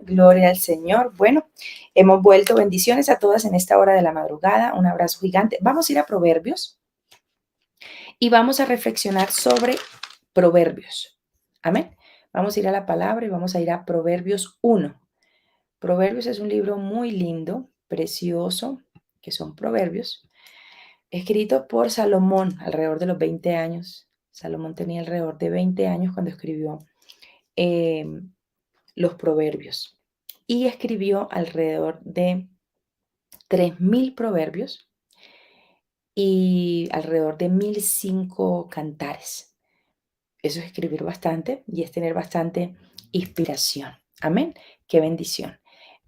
Gloria al Señor. Bueno, hemos vuelto. Bendiciones a todas en esta hora de la madrugada. Un abrazo gigante. Vamos a ir a Proverbios y vamos a reflexionar sobre Proverbios. Amén. Vamos a ir a la palabra y vamos a ir a Proverbios 1. Proverbios es un libro muy lindo, precioso, que son proverbios, escrito por Salomón alrededor de los 20 años. Salomón tenía alrededor de 20 años cuando escribió eh, los proverbios y escribió alrededor de 3000 proverbios y alrededor de 1005 cantares. Eso es escribir bastante y es tener bastante inspiración. Amén. Qué bendición.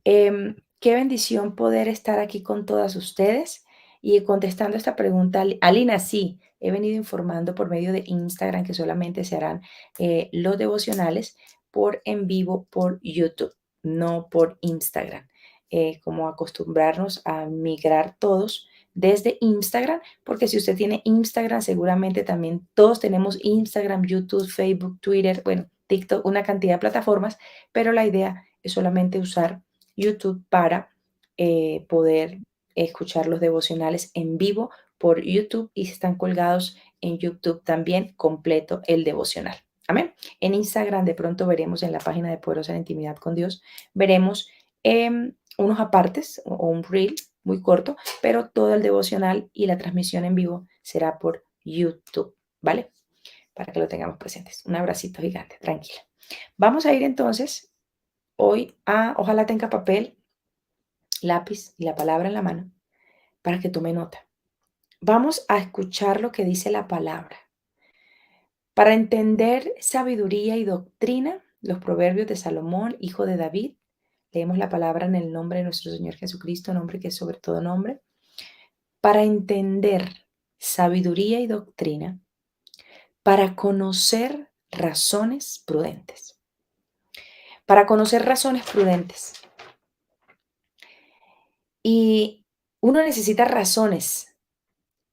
Qué bendición poder estar aquí con todas ustedes y contestando esta pregunta. Alina, sí, he venido informando por medio de Instagram que solamente se harán los devocionales por en vivo por YouTube, no por Instagram. Como acostumbrarnos a migrar todos desde Instagram, porque si usted tiene Instagram, seguramente también todos tenemos Instagram, YouTube, Facebook, Twitter, bueno, TikTok, una cantidad de plataformas, pero la idea es solamente usar YouTube para poder escuchar los devocionales en vivo por YouTube y están colgados en YouTube también completo el devocional. Amén. En Instagram de pronto veremos en la página de Poderosa Intimidad con Dios, veremos unos apartes o un reel muy corto, pero todo el devocional y la transmisión en vivo será por YouTube, ¿vale? Para que lo tengamos presentes. Un abracito gigante, tranquila. Vamos a ir entonces hoy a, ojalá tenga papel, lápiz y la palabra en la mano para que tome nota. Vamos a escuchar lo que dice la palabra. Para entender sabiduría y doctrina, los proverbios de Salomón, hijo de David, leemos la palabra en el nombre de nuestro Señor Jesucristo, nombre que es sobre todo nombre. Para entender sabiduría y doctrina, para conocer razones prudentes. Para conocer razones prudentes. Y uno necesita razones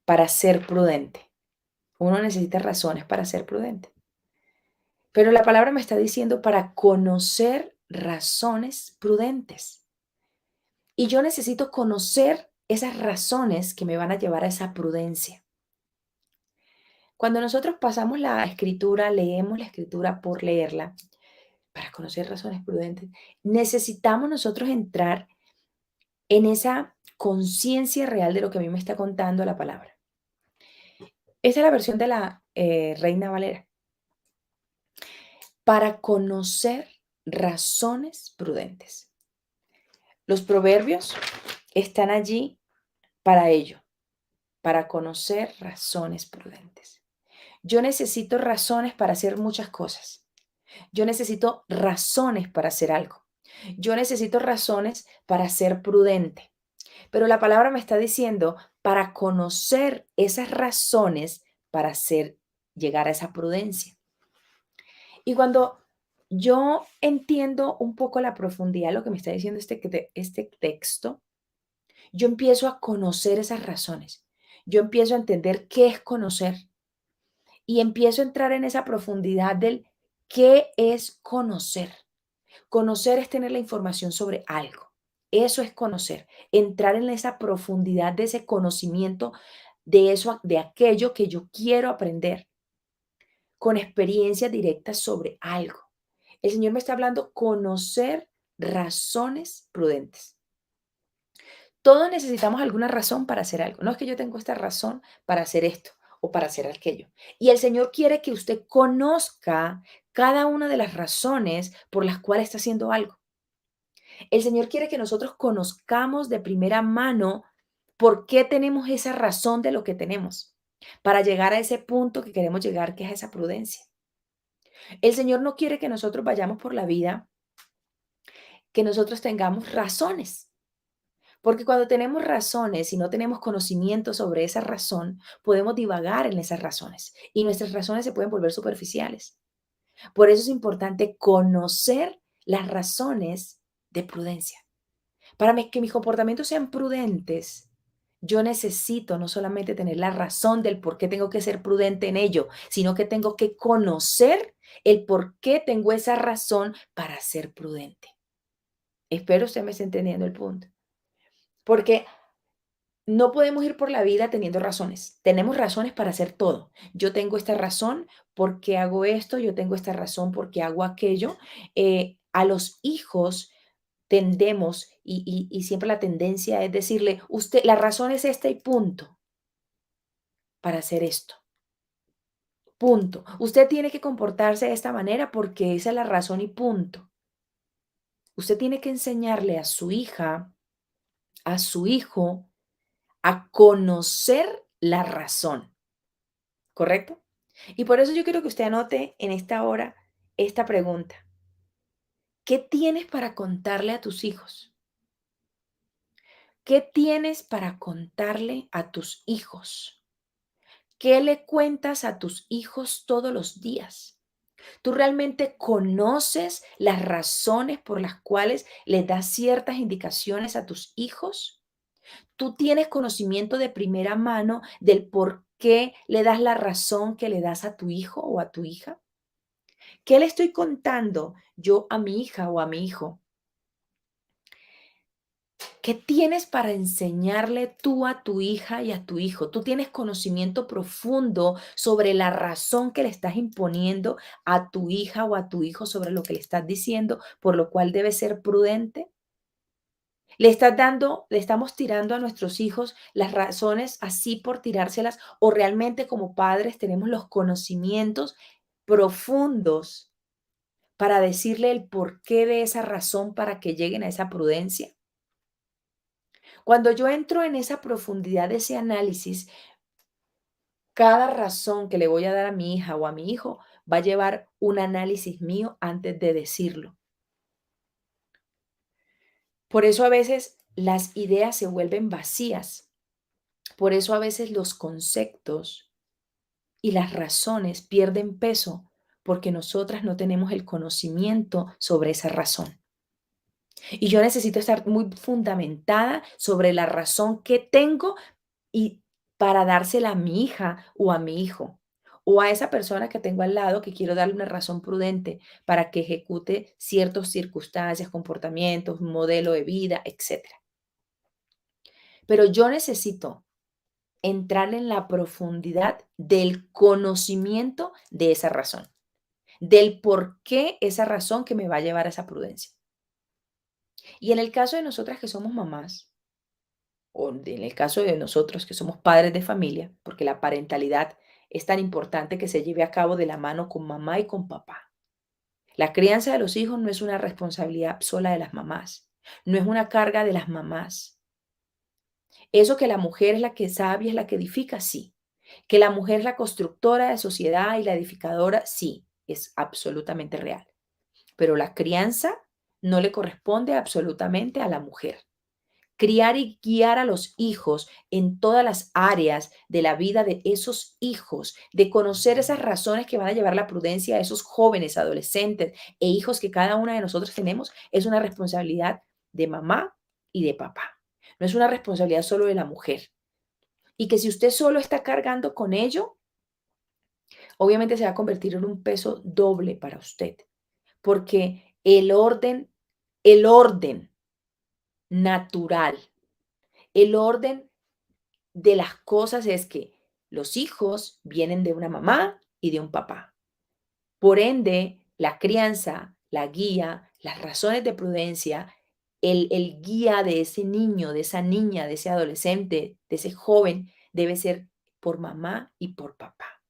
para ser prudente. Uno necesita razones para ser prudente. Pero la palabra me está diciendo para conocer razones prudentes. Y yo necesito conocer esas razones que me van a llevar a esa prudencia. Cuando nosotros pasamos la escritura, leemos la escritura por leerla, para conocer razones prudentes, necesitamos nosotros entrar en esa conciencia real de lo que a mí me está contando la palabra. Esta es la versión de la Reina Valera. Para conocer razones prudentes. Los proverbios están allí para ello, para conocer razones prudentes. Yo necesito razones para hacer muchas cosas. Yo necesito razones para hacer algo. Yo necesito razones para ser prudente. Pero la palabra me está diciendo para conocer esas razones para llegar a esa prudencia. Y cuando yo entiendo un poco la profundidad de lo que me está diciendo este texto, yo empiezo a conocer esas razones. Yo empiezo a entender qué es conocer y empiezo a entrar en esa profundidad del qué es conocer. Conocer es tener la información sobre algo. Eso es conocer, entrar en esa profundidad de ese conocimiento de eso, de aquello que yo quiero aprender, con experiencias directas sobre algo. El Señor me está hablando conocer razones prudentes. Todos necesitamos alguna razón para hacer algo. No es que yo tengo esta razón para hacer esto o para hacer aquello. Y el Señor quiere que usted conozca cada una de las razones por las cuales está haciendo algo. El Señor quiere que nosotros conozcamos de primera mano por qué tenemos esa razón de lo que tenemos, para llegar a ese punto que queremos llegar, que es esa prudencia. El Señor no quiere que nosotros vayamos por la vida, que nosotros tengamos razones. Porque cuando tenemos razones y no tenemos conocimiento sobre esa razón, podemos divagar en esas razones y nuestras razones se pueden volver superficiales. Por eso es importante conocer las razones de prudencia. Que mis comportamientos sean prudentes, yo necesito no solamente tener la razón del por qué tengo que ser prudente en ello, sino que tengo que conocer el por qué tengo esa razón para ser prudente. Espero usted me esté entendiendo el punto. Porque no podemos ir por la vida teniendo razones. Tenemos razones para hacer todo. Yo tengo esta razón porque hago esto, yo tengo esta razón porque hago aquello. A los hijos tendemos y siempre la tendencia es decirle, usted, la razón es esta y punto para hacer esto. Punto. Usted tiene que comportarse de esta manera porque esa es la razón y punto. Usted tiene que enseñarle a su hija, a su hijo, a conocer la razón, ¿correcto? Y por eso yo quiero que usted anote en esta hora esta pregunta. ¿Qué tienes para contarle a tus hijos? ¿Qué tienes para contarle a tus hijos? ¿Qué le cuentas a tus hijos todos los días? ¿Tú realmente conoces las razones por las cuales le das ciertas indicaciones a tus hijos? ¿Tú tienes conocimiento de primera mano del por qué le das la razón que le das a tu hijo o a tu hija? ¿Qué le estoy contando yo a mi hija o a mi hijo? ¿Qué tienes para enseñarle tú a tu hija y a tu hijo? ¿Tú tienes conocimiento profundo sobre la razón que le estás imponiendo a tu hija o a tu hijo sobre lo que le estás diciendo, por lo cual debe ser prudente? Le estamos tirando a nuestros hijos las razones así por tirárselas o realmente como padres tenemos los conocimientos profundos para decirle el porqué de esa razón para que lleguen a esa prudencia? Cuando yo entro en esa profundidad de ese análisis, cada razón que le voy a dar a mi hija o a mi hijo va a llevar un análisis mío antes de decirlo. Por eso a veces las ideas se vuelven vacías. Por eso a veces los conceptos y las razones pierden peso porque nosotras no tenemos el conocimiento sobre esa razón. Y yo necesito estar muy fundamentada sobre la razón que tengo y para dársela a mi hija o a mi hijo, o a esa persona que tengo al lado que quiero darle una razón prudente para que ejecute ciertas circunstancias, comportamientos, un modelo de vida, etcétera. Pero yo necesito entrar en la profundidad del conocimiento de esa razón, del por qué esa razón que me va a llevar a esa prudencia. Y en el caso de nosotras que somos mamás, en el caso de nosotros que somos padres de familia, porque la parentalidad es tan importante que se lleve a cabo de la mano con mamá y con papá. La crianza de los hijos no es una responsabilidad sola de las mamás, no es una carga de las mamás. Eso que la mujer es la que sabe, es la que edifica, sí. Que la mujer es la constructora de sociedad y la edificadora, sí, es absolutamente real. Pero la crianza no le corresponde absolutamente a la mujer. Criar y guiar a los hijos en todas las áreas de la vida de esos hijos, de conocer esas razones que van a llevar la prudencia a esos jóvenes, adolescentes e hijos que cada una de nosotros tenemos, es una responsabilidad de mamá y de papá. No es una responsabilidad solo de la mujer. Y que si usted solo está cargando con ello, obviamente se va a convertir en un peso doble para usted, porque el orden natural, el orden de las cosas es que los hijos vienen de una mamá y de un papá. Por ende, la crianza, la guía, las razones de prudencia, el guía de ese niño, de esa niña, de ese adolescente, de ese joven, debe ser por mamá y por papá.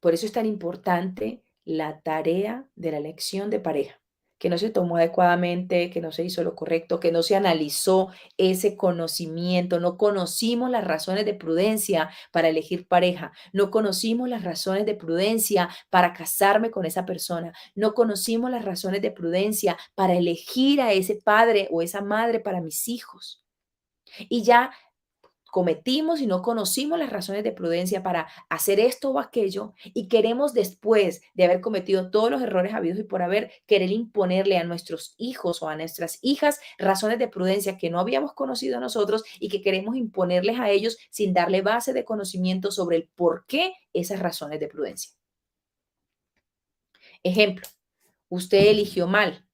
Por eso es tan importante la tarea de la elección de pareja, que no se tomó adecuadamente, que no se hizo lo correcto, que no se analizó ese conocimiento, no conocimos las razones de prudencia para elegir pareja, no conocimos las razones de prudencia para casarme con esa persona, no conocimos las razones de prudencia para elegir a ese padre o esa madre para mis hijos. Y ya cometimos y no conocimos las razones de prudencia para hacer esto o aquello y queremos después de haber cometido todos los errores habidos y por haber, querer imponerle a nuestros hijos o a nuestras hijas razones de prudencia que no habíamos conocido nosotros y que queremos imponerles a ellos sin darle base de conocimiento sobre el por qué esas razones de prudencia. Ejemplo, usted eligió mal.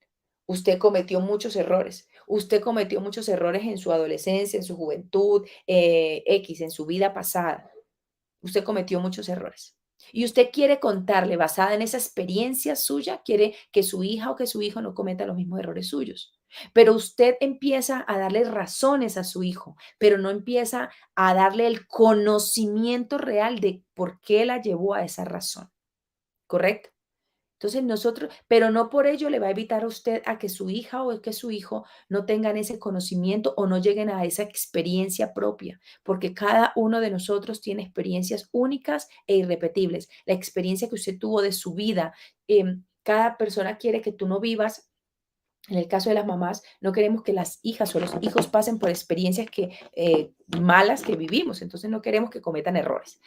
Usted cometió muchos errores. Usted cometió muchos errores en su adolescencia, en su juventud, X, en su vida pasada. Usted cometió muchos errores. Y usted quiere contarle, basada en esa experiencia suya, quiere que su hija o que su hijo no cometa los mismos errores suyos. Pero usted empieza a darle razones a su hijo, pero no empieza a darle el conocimiento real de por qué la llevó a esa razón. ¿Correcto? Entonces nosotros, pero no por ello le va a evitar a usted a que su hija o que su hijo no tengan ese conocimiento o no lleguen a esa experiencia propia, porque cada uno de nosotros tiene experiencias únicas e irrepetibles. La experiencia que usted tuvo de su vida, cada persona quiere que tú no vivas. En el caso de las mamás, no queremos que las hijas o los hijos pasen por experiencias malas que vivimos, entonces no queremos que cometan errores.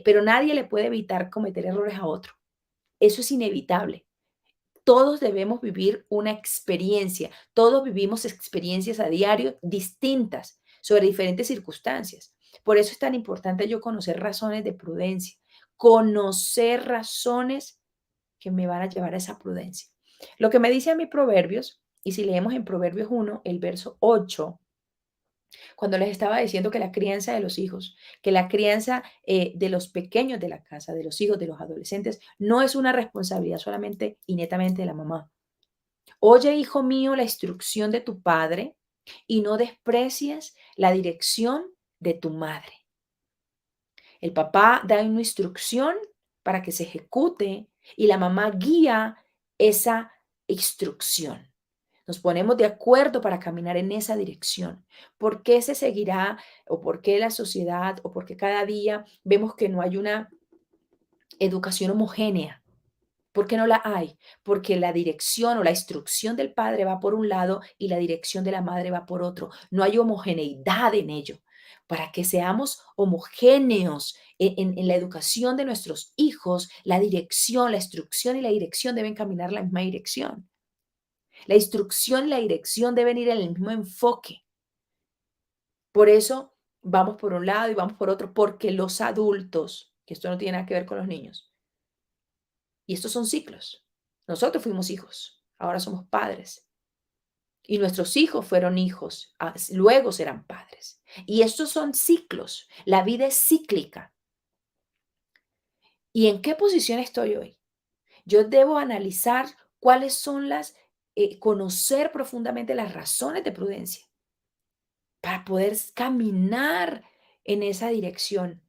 Pero nadie le puede evitar cometer errores a otro. Eso es inevitable. Todos debemos vivir una experiencia, todos vivimos experiencias a diario distintas sobre diferentes circunstancias. Por eso es tan importante yo conocer razones de prudencia, conocer razones que me van a llevar a esa prudencia. Lo que me dice a mí Proverbios, y si leemos en Proverbios 1, el verso 8, cuando les estaba diciendo que la crianza de los hijos, que la crianza de los pequeños de la casa, de los hijos, de los adolescentes, no es una responsabilidad solamente y netamente de la mamá. Oye, hijo mío, la instrucción de tu padre y no desprecies la dirección de tu madre. El papá da una instrucción para que se ejecute y la mamá guía esa instrucción. Nos ponemos de acuerdo para caminar en esa dirección. ¿Por qué se seguirá o por qué la sociedad o por qué cada día vemos que no hay una educación homogénea? ¿Por qué no la hay? Porque la dirección o la instrucción del padre va por un lado y la dirección de la madre va por otro. No hay homogeneidad en ello. Para que seamos homogéneos en la educación de nuestros hijos, la dirección, la instrucción y la dirección deben caminar en la misma dirección. La instrucción y la dirección deben ir en el mismo enfoque. Por eso vamos por un lado y vamos por otro, porque los adultos, que esto no tiene nada que ver con los niños, y estos son ciclos. Nosotros fuimos hijos, ahora somos padres. Y nuestros hijos fueron hijos, luego serán padres. Y estos son ciclos. La vida es cíclica. ¿Y en qué posición estoy hoy? Yo debo analizar cuáles son conocer profundamente las razones de prudencia para poder caminar en esa dirección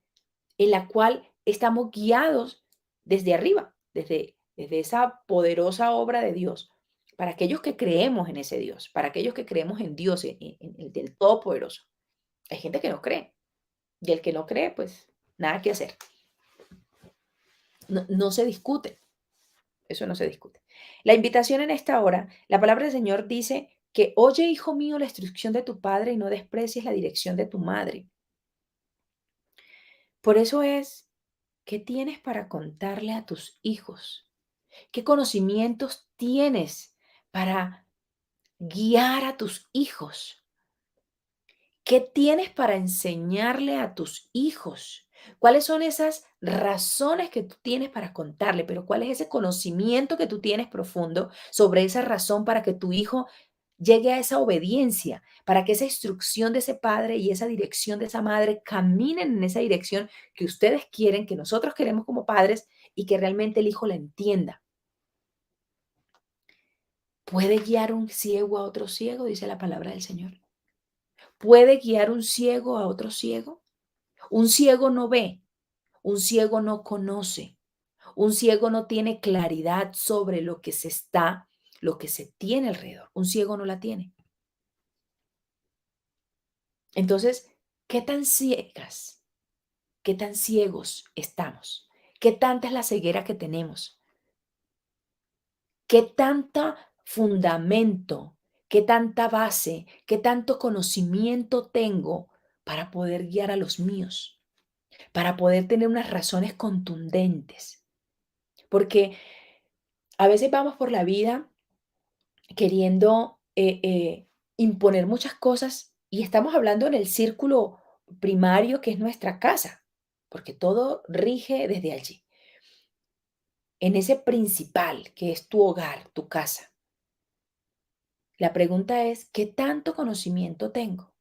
en la cual estamos guiados desde arriba, desde esa poderosa obra de Dios. Para aquellos que creemos en ese Dios, para aquellos que creemos en Dios, en el del Todopoderoso. Hay gente que no cree. Y el que no cree, pues nada que hacer. No, no se discute. Eso no se discute. La invitación en esta hora, la palabra del Señor dice que oye, hijo mío, la instrucción de tu padre y no desprecies la dirección de tu madre. Por eso es, ¿qué tienes para contarle a tus hijos? ¿Qué conocimientos tienes para guiar a tus hijos? ¿Qué tienes para enseñarle a tus hijos? ¿Cuáles son esas razones que tú tienes para contarle? Pero ¿cuál es ese conocimiento que tú tienes profundo sobre esa razón para que tu hijo llegue a esa obediencia, para que esa instrucción de ese padre y esa dirección de esa madre caminen en esa dirección que ustedes quieren, que nosotros queremos como padres y que realmente el hijo la entienda? ¿Puede guiar un ciego a otro ciego? Dice la palabra del Señor. ¿Puede guiar un ciego a otro ciego? Un ciego no ve, un ciego no conoce, un ciego no tiene claridad sobre lo que se tiene alrededor. Un ciego no la tiene. Entonces, ¿qué tan ciegas, qué tan ciegos estamos? ¿Qué tanta es la ceguera que tenemos? ¿Qué tanta fundamento, qué tanta base, qué tanto conocimiento tengo para poder guiar a los míos, para poder tener unas razones contundentes? Porque a veces vamos por la vida queriendo imponer muchas cosas y estamos hablando en el círculo primario que es nuestra casa, porque todo rige desde allí, en ese principal que es tu hogar, tu casa. La pregunta es, ¿qué tanto conocimiento tengo?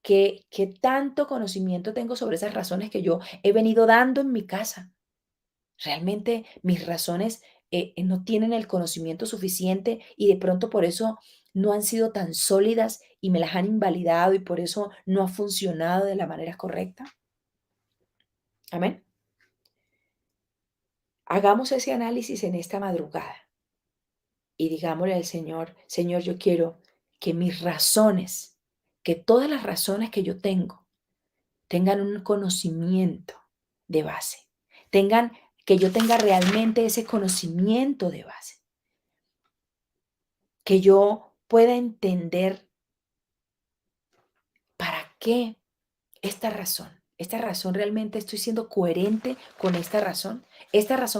¿Qué tanto conocimiento tengo sobre esas razones que yo he venido dando en mi casa? Realmente mis razones no tienen el conocimiento suficiente y de pronto por eso no han sido tan sólidas y me las han invalidado y por eso no ha funcionado de la manera correcta. Amén. Hagamos ese análisis en esta madrugada y digámosle al Señor, Señor, yo quiero que mis razones, que todas las razones que yo tengo, tengan un conocimiento de base, tengan que yo tenga realmente ese conocimiento de base, que yo pueda entender para qué esta razón realmente estoy siendo coherente con esta razón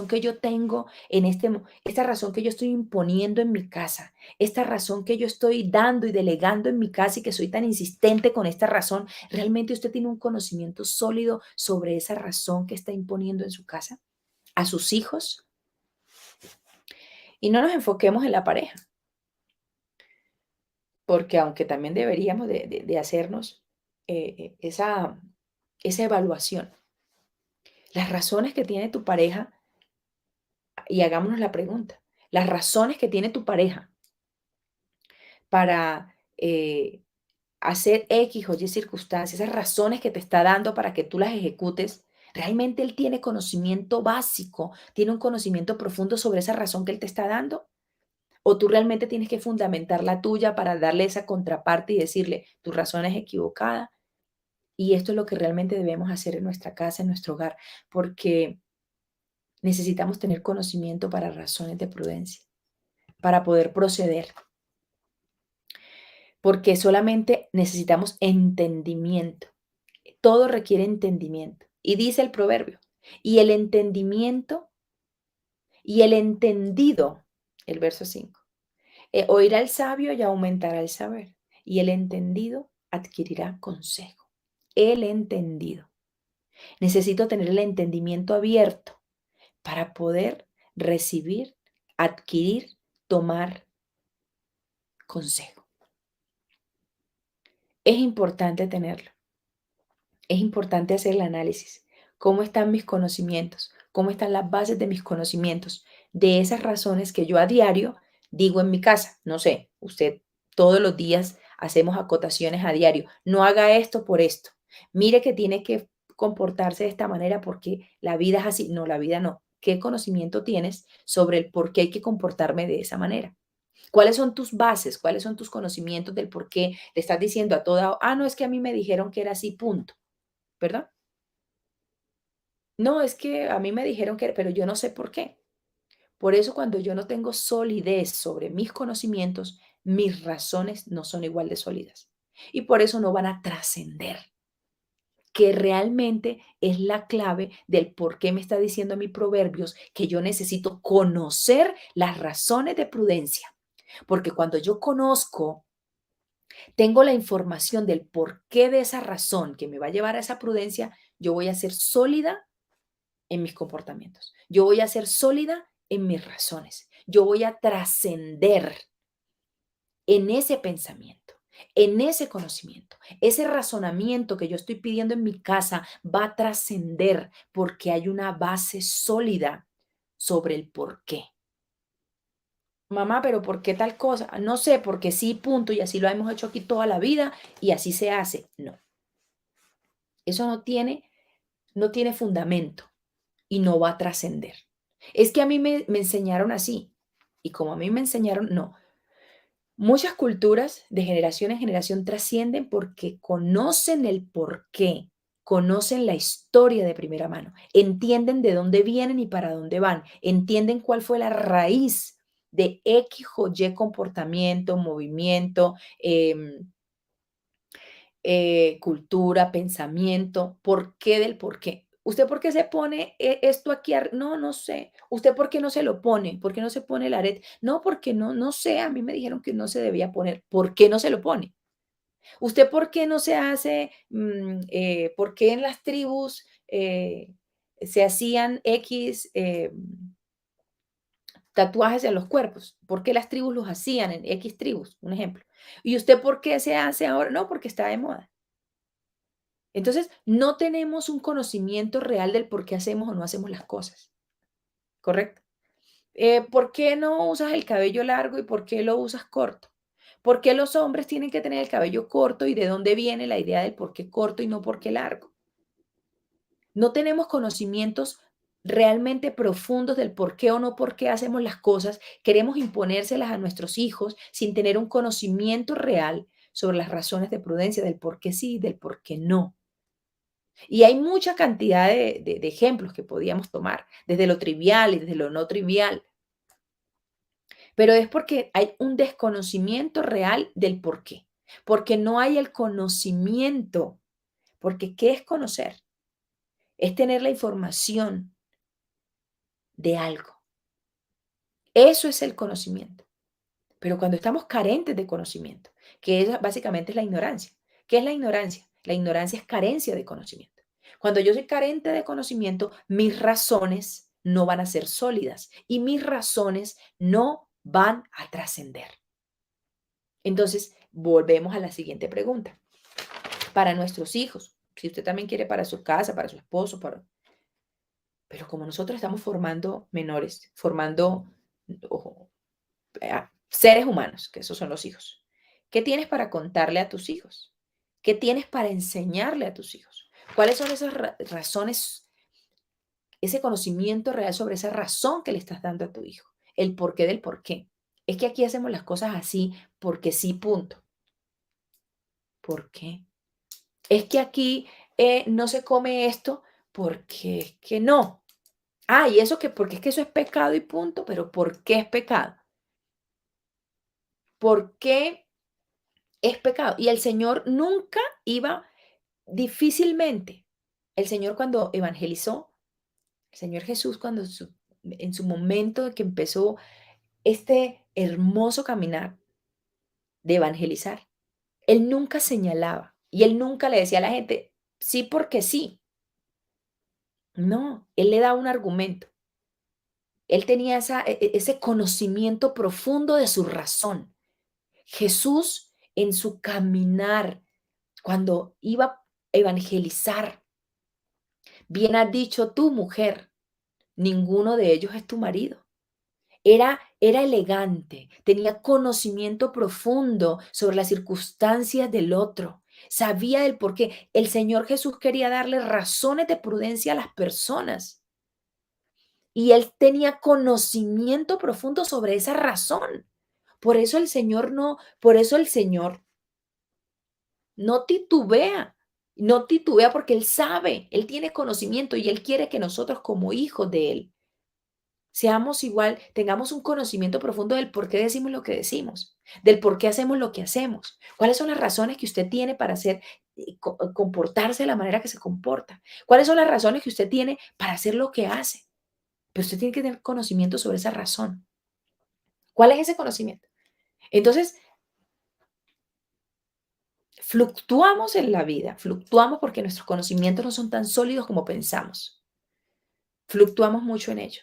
que yo tengo en esta razón que yo estoy imponiendo en mi casa, esta razón que yo estoy dando y delegando en mi casa y que soy tan insistente con esta razón, ¿realmente usted tiene un conocimiento sólido sobre esa razón que está imponiendo en su casa, a sus hijos? Y no nos enfoquemos en la pareja, porque aunque también deberíamos de hacernos esa evaluación, las razones que tiene tu pareja, y hagámonos la pregunta, las razones que tiene tu pareja para hacer X o Y circunstancias, esas razones que te está dando para que tú las ejecutes, ¿realmente él tiene conocimiento básico, tiene un conocimiento profundo sobre esa razón que él te está dando? ¿O tú realmente tienes que fundamentar la tuya para darle esa contraparte y decirle, tu razón es equivocada? Y esto es lo que realmente debemos hacer en nuestra casa, en nuestro hogar, porque necesitamos tener conocimiento para razones de prudencia, para poder proceder, porque solamente necesitamos entendimiento. Todo requiere entendimiento. Y dice el proverbio, y el entendimiento y el entendido, el verso 5, oirá el sabio y aumentará el saber, y el entendido adquirirá consejo. El entendido. Necesito tener el entendimiento abierto para poder recibir, adquirir, tomar consejo. Es importante tenerlo. Es importante hacer el análisis. ¿Cómo están mis conocimientos? ¿Cómo están las bases de mis conocimientos? De esas razones que yo a diario digo en mi casa. No sé, usted todos los días hacemos acotaciones a diario. No haga esto por esto. Mire que tiene que comportarse de esta manera porque la vida es así. No, la vida no. ¿Qué conocimiento tienes sobre el por qué hay que comportarme de esa manera? ¿Cuáles son tus bases? ¿Cuáles son tus conocimientos del por qué le estás diciendo a toda, no, es que a mí me dijeron que era así, punto, ¿verdad? No, es que a mí me dijeron que, pero yo no sé por qué. Por eso cuando yo no tengo solidez sobre mis conocimientos, mis razones no son igual de sólidas. Y por eso no van a trascender, que realmente es la clave del por qué me está diciendo mi proverbios que yo necesito conocer las razones de prudencia. Porque cuando yo conozco, tengo la información del porqué de esa razón que me va a llevar a esa prudencia, yo voy a ser sólida en mis comportamientos. Yo voy a ser sólida en mis razones. Yo voy a trascender en ese pensamiento, en ese conocimiento. Ese razonamiento que yo estoy pidiendo en mi casa va a trascender porque hay una base sólida sobre el por qué. Mamá, pero ¿por qué tal cosa? No sé, porque sí, punto, y así lo hemos hecho aquí toda la vida y así se hace. No, eso no tiene fundamento y no va a trascender. Es que a mí me enseñaron así. Y como a mí me enseñaron, no. Muchas culturas de generación en generación trascienden porque conocen el porqué, conocen la historia de primera mano, entienden de dónde vienen y para dónde van, entienden cuál fue la raíz de X o Y comportamiento, movimiento, cultura, pensamiento, por qué del por qué. ¿Usted por qué se pone esto aquí? No, no sé. ¿Usted por qué no se lo pone? ¿Por qué no se pone el arete? No, porque no sé. A mí me dijeron que no se debía poner. ¿Por qué no se lo pone? ¿Usted por qué no se hace? ¿Por qué en las tribus se hacían X tatuajes en los cuerpos. ¿Por qué las tribus los hacían en X tribus? Un ejemplo. ¿Y usted por qué se hace ahora? No, porque está de moda. Entonces, no tenemos un conocimiento real del por qué hacemos o no hacemos las cosas, ¿correcto? ¿Por qué no usas el cabello largo y por qué lo usas corto? ¿Por qué los hombres tienen que tener el cabello corto y de dónde viene la idea del por qué corto y no por qué largo? No tenemos conocimientos realmente profundos del por qué o no por qué hacemos las cosas. Queremos imponérselas a nuestros hijos sin tener un conocimiento real sobre las razones de prudencia, del por qué sí y del por qué no. Y hay mucha cantidad de ejemplos que podíamos tomar, desde lo trivial y desde lo no trivial, pero es porque hay un desconocimiento real del por qué, porque no hay el conocimiento, porque ¿qué es conocer? Es tener la información de algo. Eso es el conocimiento. Pero cuando estamos carentes de conocimiento, que es básicamente es la ignorancia. ¿Qué es la ignorancia? La ignorancia es carencia de conocimiento. Cuando yo soy carente de conocimiento, mis razones no van a ser sólidas y mis razones no van a trascender. Entonces, volvemos a la siguiente pregunta. Para nuestros hijos, si usted también quiere para su casa, para su esposo, pero como nosotros estamos formando menores, formando ojo, seres humanos, que esos son los hijos. ¿Qué tienes para contarle a tus hijos? ¿Qué tienes para enseñarle a tus hijos? ¿Cuáles son esas razones, ese conocimiento real sobre esa razón que le estás dando a tu hijo? El porqué del porqué. Es que aquí hacemos las cosas así porque sí, punto. ¿Por qué? Es que aquí no se come esto porque es que no. Ah, y eso que porque es que eso es pecado y punto, pero ¿por qué es pecado? ¿Por qué es pecado? Y el Señor nunca iba, difícilmente, el Señor cuando evangelizó, el Señor Jesús cuando en su momento de que empezó este hermoso caminar de evangelizar, Él nunca señalaba y Él nunca le decía a la gente, sí porque sí. No, Él le da un argumento. Él tenía ese conocimiento profundo de su razón. Jesús en su caminar, cuando iba a evangelizar, bien has dicho tú, mujer, ninguno de ellos es tu marido. Era elegante, tenía conocimiento profundo sobre las circunstancias del otro, sabía del por qué. El Señor Jesús quería darle razones de prudencia a las personas y él tenía conocimiento profundo sobre esa razón. Por eso el Señor no titubea, no titubea porque Él sabe, Él tiene conocimiento y Él quiere que nosotros como hijos de Él seamos igual, tengamos un conocimiento profundo del por qué decimos lo que decimos, del por qué hacemos lo que hacemos, cuáles son las razones que usted tiene para hacer, comportarse de la manera que se comporta, cuáles son las razones que usted tiene para hacer lo que hace. Pero usted tiene que tener conocimiento sobre esa razón. ¿Cuál es ese conocimiento? Entonces, fluctuamos en la vida, fluctuamos porque nuestros conocimientos no son tan sólidos como pensamos. Fluctuamos mucho en ello.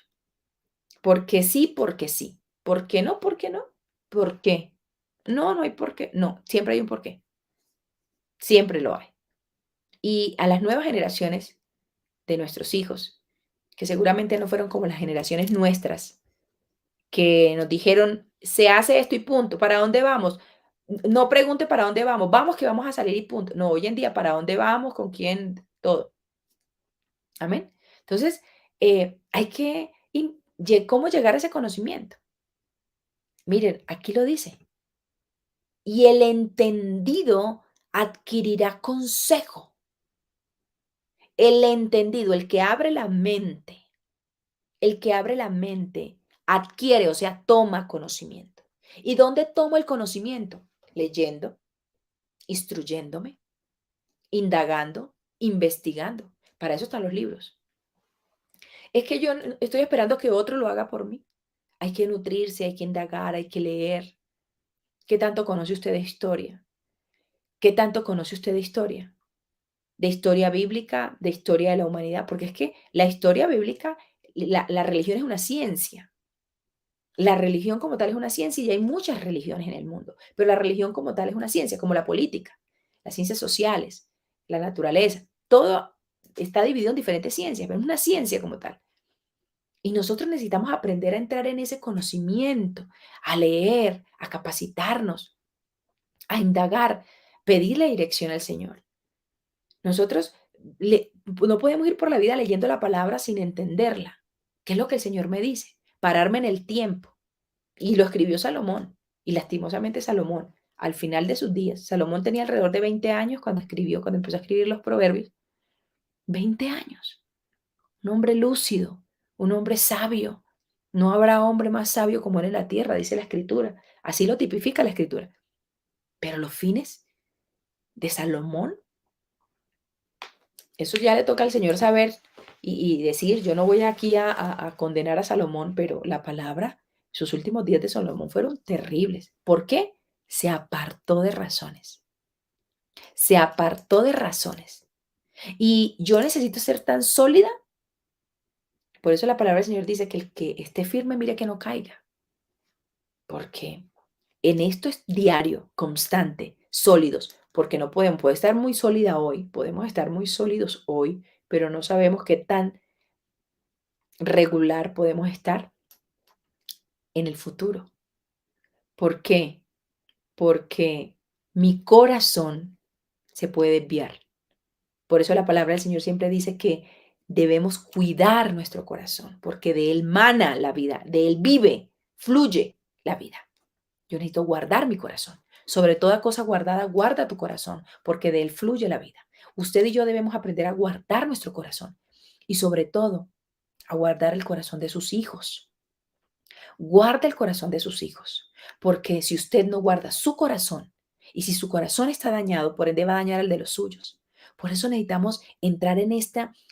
Porque sí, porque sí. ¿Por qué no? ¿Por qué no? ¿Por qué? No, no hay por qué. No, siempre hay un por qué. Siempre lo hay. Y a las nuevas generaciones de nuestros hijos, que seguramente no fueron como las generaciones nuestras, que nos dijeron, se hace esto y punto, ¿para dónde vamos? No pregunte para dónde vamos, vamos que vamos a salir y punto. No, hoy en día, ¿para dónde vamos? ¿Con quién? Todo. Amén. Entonces, hay que, ¿cómo llegar a ese conocimiento? Miren, aquí lo dice. Y el entendido adquirirá consejo. El entendido, el que abre la mente, adquiere, o sea, toma conocimiento. ¿Y dónde tomo el conocimiento? Leyendo, instruyéndome, indagando, investigando. Para eso están los libros. Es que yo estoy esperando que otro lo haga por mí. Hay que nutrirse, hay que indagar, hay que leer. ¿Qué tanto conoce usted de historia? ¿Qué tanto conoce usted de historia? De historia bíblica, de historia de la humanidad, porque es que la historia bíblica, la religión es una ciencia. La religión como tal es una ciencia y hay muchas religiones en el mundo, pero la religión como tal es una ciencia, como la política, las ciencias sociales, la naturaleza, todo está dividido en diferentes ciencias, pero es una ciencia como tal. Y nosotros necesitamos aprender a entrar en ese conocimiento, a leer, a capacitarnos, a indagar, pedirle dirección al Señor. Nosotros no podemos ir por la vida leyendo la palabra sin entenderla. ¿Qué es lo que el Señor me dice? Pararme en el tiempo. Y lo escribió Salomón. Y lastimosamente Salomón, al final de sus días, Salomón tenía alrededor de 20 años cuando empezó a escribir los proverbios. 20 años. Un hombre lúcido, un hombre sabio. No habrá hombre más sabio como él en la tierra, dice la escritura. Así lo tipifica la escritura. Pero los fines de Salomón, eso ya le toca al Señor saber y decir, yo no voy aquí a condenar a Salomón, pero la palabra, sus últimos días de Salomón fueron terribles. ¿Por qué? Se apartó de razones. Se apartó de razones. Y yo necesito ser tan sólida, por eso la palabra del Señor dice que el que esté firme, mire que no caiga. Porque en esto es diario, constante, sólidos, porque no podemos, puede estar muy sólida hoy, podemos estar muy sólidos hoy, pero no sabemos qué tan regular podemos estar en el futuro. ¿Por qué? Porque mi corazón se puede desviar. Por eso la palabra del Señor siempre dice que debemos cuidar nuestro corazón, porque de él mana la vida, de él vive, fluye la vida. Yo necesito guardar mi corazón. Sobre toda cosa guardada, guarda tu corazón, porque de él fluye la vida. Usted y yo debemos aprender a guardar nuestro corazón y sobre todo a guardar el corazón de sus hijos. Guarda el corazón de sus hijos, porque si usted no guarda su corazón y si su corazón está dañado, por ende va a dañar el de los suyos. Por eso necesitamos entrar en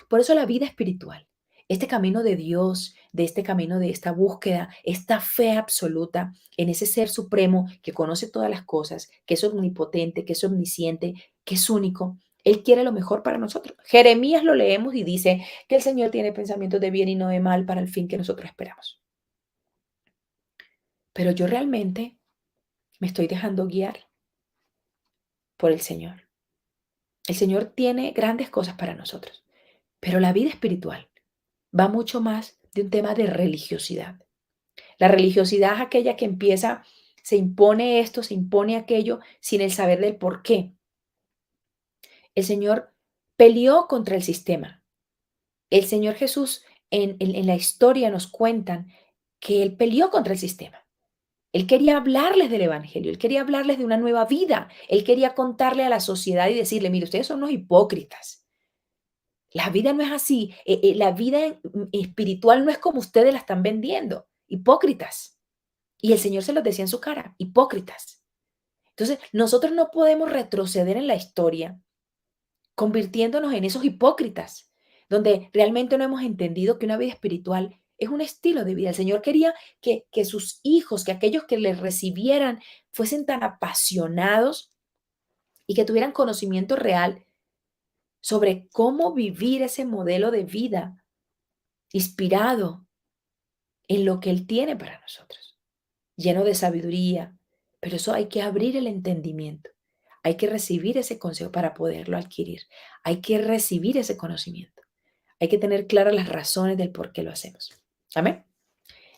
por eso la vida espiritual, este camino de Dios, de este camino de esta búsqueda, esta fe absoluta en ese ser supremo que conoce todas las cosas, que es omnipotente, que es omnisciente, que es único. Él quiere lo mejor para nosotros. Jeremías lo leemos y dice que el Señor tiene pensamientos de bien y no de mal para el fin que nosotros esperamos. Pero yo realmente me estoy dejando guiar por el Señor. El Señor tiene grandes cosas para nosotros, pero la vida espiritual va mucho más de un tema de religiosidad. La religiosidad es aquella que empieza, se impone esto, se impone aquello, sin el saber del por qué. El Señor peleó contra el sistema. El Señor Jesús en la historia nos cuentan que Él peleó contra el sistema. Él quería hablarles del evangelio, él quería hablarles de una nueva vida, él quería contarle a la sociedad y decirle, mire, ustedes son unos hipócritas. La vida no es así, la vida espiritual no es como ustedes la están vendiendo, hipócritas. Y el Señor se los decía en su cara, hipócritas. Entonces, nosotros no podemos retroceder en la historia convirtiéndonos en esos hipócritas, donde realmente no hemos entendido que una vida espiritual es un estilo de vida. El Señor quería que sus hijos, que aquellos que le recibieran, fuesen tan apasionados y que tuvieran conocimiento real sobre cómo vivir ese modelo de vida inspirado en lo que Él tiene para nosotros, lleno de sabiduría. Pero eso hay que abrir el entendimiento. Hay que recibir ese consejo para poderlo adquirir. Hay que recibir ese conocimiento. Hay que tener claras las razones del por qué lo hacemos. Amén.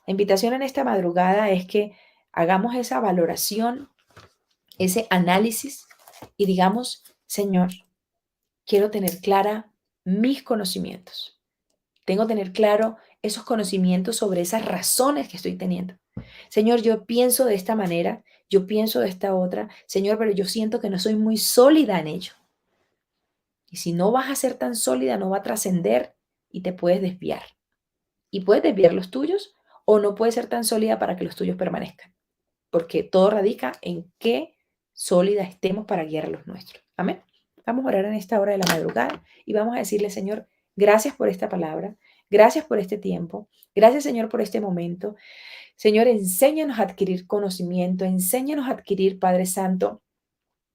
La invitación en esta madrugada es que hagamos esa valoración, ese análisis y digamos, Señor, quiero tener clara mis conocimientos. Tengo que tener claro esos conocimientos sobre esas razones que estoy teniendo. Señor, yo pienso de esta manera, yo pienso de esta otra. Señor, pero yo siento que no soy muy sólida en ello. Y si no vas a ser tan sólida, no va a trascender y te puedes desviar. Y puedes desviar los tuyos o no puedes ser tan sólida para que los tuyos permanezcan. Porque todo radica en qué sólida estemos para guiar a los nuestros. Amén. Vamos a orar en esta hora de la madrugada y vamos a decirle, Señor, gracias por esta palabra, gracias por este tiempo, gracias, Señor, por este momento. Señor, enséñanos a adquirir conocimiento, enséñanos a adquirir, Padre Santo,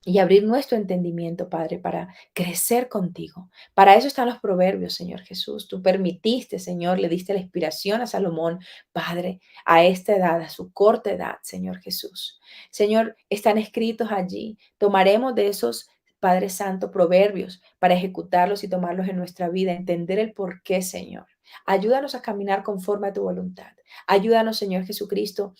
y abrir nuestro entendimiento, Padre, para crecer contigo. Para eso están los proverbios, Señor Jesús. Tú permitiste, Señor, le diste la inspiración a Salomón, Padre, a esta edad, a su corta edad, Señor Jesús. Señor, están escritos allí. Tomaremos de esos, Padre Santo, proverbios para ejecutarlos y tomarlos en nuestra vida, entender el por qué, Señor. Ayúdanos a caminar conforme a tu voluntad. Ayúdanos, Señor Jesucristo,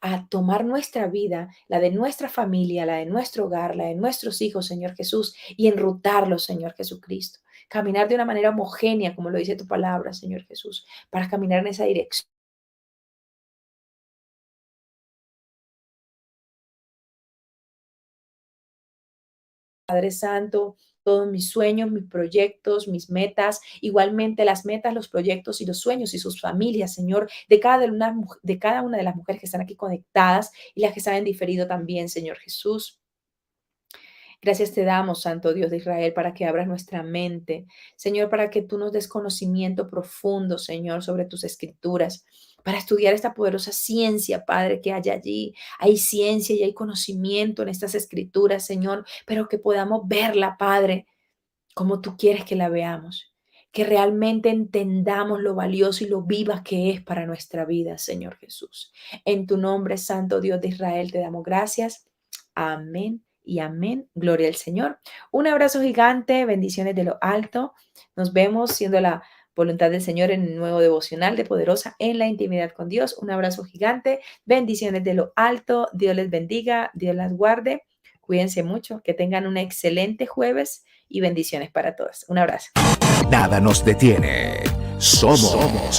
a tomar nuestra vida, la de nuestra familia, la de nuestro hogar, la de nuestros hijos, Señor Jesús, y enrutarlos, Señor Jesucristo. Caminar de una manera homogénea, como lo dice tu palabra, Señor Jesús, para caminar en esa dirección. Padre Santo, todos mis sueños, mis proyectos, mis metas, igualmente las metas, los proyectos y los sueños y sus familias, Señor, de cada una de las mujeres que están aquí conectadas y las que están en diferido también, Señor Jesús. Gracias te damos, Santo Dios de Israel, para que abras nuestra mente, Señor, para que tú nos des conocimiento profundo, Señor, sobre tus escrituras, para estudiar esta poderosa ciencia, Padre, que hay allí. Hay ciencia y hay conocimiento en estas escrituras, Señor, pero que podamos verla, Padre, como tú quieres que la veamos. Que realmente entendamos lo valioso y lo viva que es para nuestra vida, Señor Jesús. En tu nombre, Santo Dios de Israel, te damos gracias. Amén y amén. Gloria al Señor. Un abrazo gigante, bendiciones de lo alto. Nos vemos siendo la voluntad del Señor en el nuevo devocional de Poderosa en la intimidad con Dios. Un abrazo gigante, bendiciones de lo alto. Dios les bendiga, Dios las guarde. Cuídense mucho, que tengan un excelente jueves y bendiciones para todas. Un abrazo. Nada nos detiene. Somos